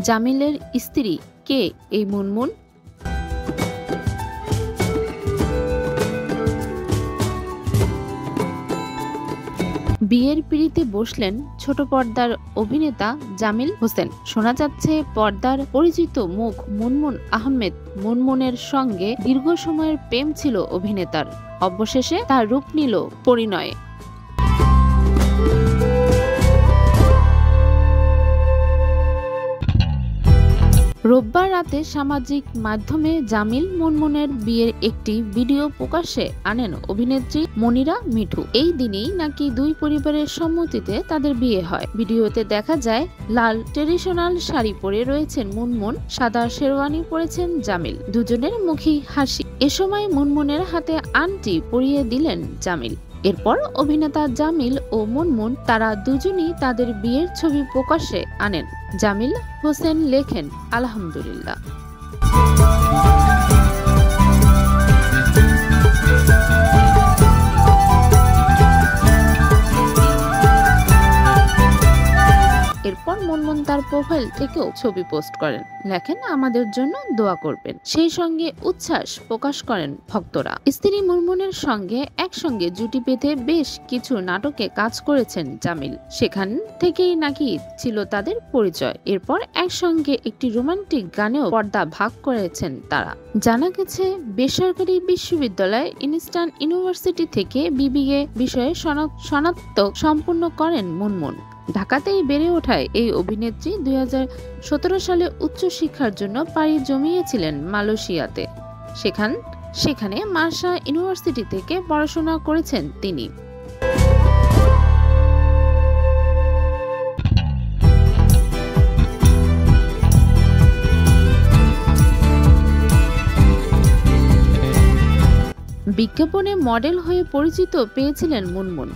জামিলের স্ত্রী কে এই মুনমুন? বিয়ের পিঁড়িতে বসলেন ছোট পর্দার অভিনেতা জামিল হোসেন। শোনা যাচ্ছে পর্দার পরিচিত মুখ মুনমুন আহমেদ মুনমুনের সঙ্গে দীর্ঘ সময়ের প্রেম ছিল অভিনেতার। অবশেষে তার রূপ নিল পরিণয়ে। রোববার রাতে সামাজিক মাধ্যমে জামিল মুনমুনের বিয়ের একটি ভিডিও প্রকাশ্যে আনেন অভিনেত্রী মনিরা মিঠু। এই দিনেই নাকি দুই পরিবারের সম্মতিতে তাদের বিয়ে হয়। ভিডিওতে দেখা যায় লাল ট্রেডিশনাল শাড়ি পরে রয়েছেন মুনমুন, সাদা শেরওয়ানি পরেছেন জামিল। দুজনের মুখেই হাসি। এ সময় মুনমুনের হাতে আংটি পরিয়ে দিলেন জামিল। এরপর অভিনেতা জামিল ও মুনমুন তারা দুজনই তাদের বিয়ের ছবি প্রকাশ্যে আনেন। জামিল হোসেন লেখেন, আলহামদুলিল্লাহ। এরপর মুনমুন তার প্রোফাইল থেকেও ছবি পোস্ট করেন, লেখেন আমাদের জন্য দোয়া করবেন। সেই সঙ্গে উচ্ছ্বাস প্রকাশ করেন ভক্তরা। স্ত্রী মুনমুনের সঙ্গে একসঙ্গে জুটি বেঁধে বেশ কিছু নাটকে কাজ করেছেন জামিল। সেখান থেকেই নাকি ছিল তাদের পরিচয়। এরপর একসঙ্গে একটি রোমান্টিক গানেও পর্দা ভাগ করেছেন তারা। জানা গেছে বেসরকারি বিশ্ববিদ্যালয় ইনস্টান ইউনিভার্সিটি থেকে বিবিএ বিষয়ে স্নাতক সম্পূর্ণ করেন মুনমুন। ঢাকাতেই বেড়ে ওঠায় এই অভিনেত্রী 2017 সালে উচ্চশিক্ষার জন্য পাড়ি জমিয়েছিলেন মালয়েশিয়াতে। সেখানে মার্শা ইউনিভার্সিটি থেকে পড়াশোনা করেছেন তিনি। বিজ্ঞাপনে মডেল হয়ে পরিচিত পেয়েছিলেন মুনমুন।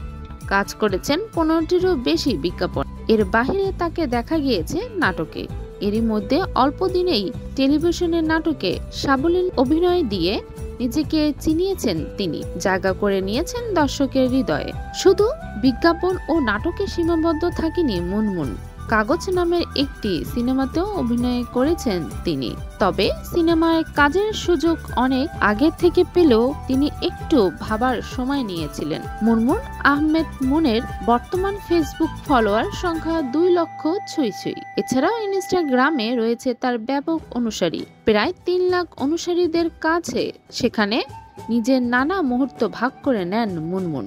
কাজ করেছেন 15টিরও বেশি বিজ্ঞাপন। এর বাইরে তাকে দেখা গিয়েছে নাটকে। এরই মধ্যে অল্প দিনেই টেলিভিশনের নাটকে সাবলীল অভিনয় দিয়ে নিজেকে চিনিয়েছেন তিনি, জায়গা করে নিয়েছেন দর্শকের হৃদয়ে। শুধু বিজ্ঞাপন ও নাটকে সীমাবদ্ধ থাকেনি মুনমুন। কাগজ নামের একটি সিনেমাতেও অভিনয় করেছেন তিনি। তবে সিনেমায় কাজের সুযোগ অনেক আগে থেকে পেলেও তিনি একটু ভাবার সময় নিয়েছিলেন। মুনমুন আহমেদ মুনের বর্তমান ফেসবুক ফলোয়ার সংখ্যা 2 লক্ষ ছুঁই। এছাড়াও ইনস্টাগ্রামে রয়েছে তার ব্যাপক অনুসারী, প্রায় 3 লাখ অনুসারীদের কাছে। সেখানে নিজের নানা মুহূর্ত ভাগ করে নেন মুনমুন।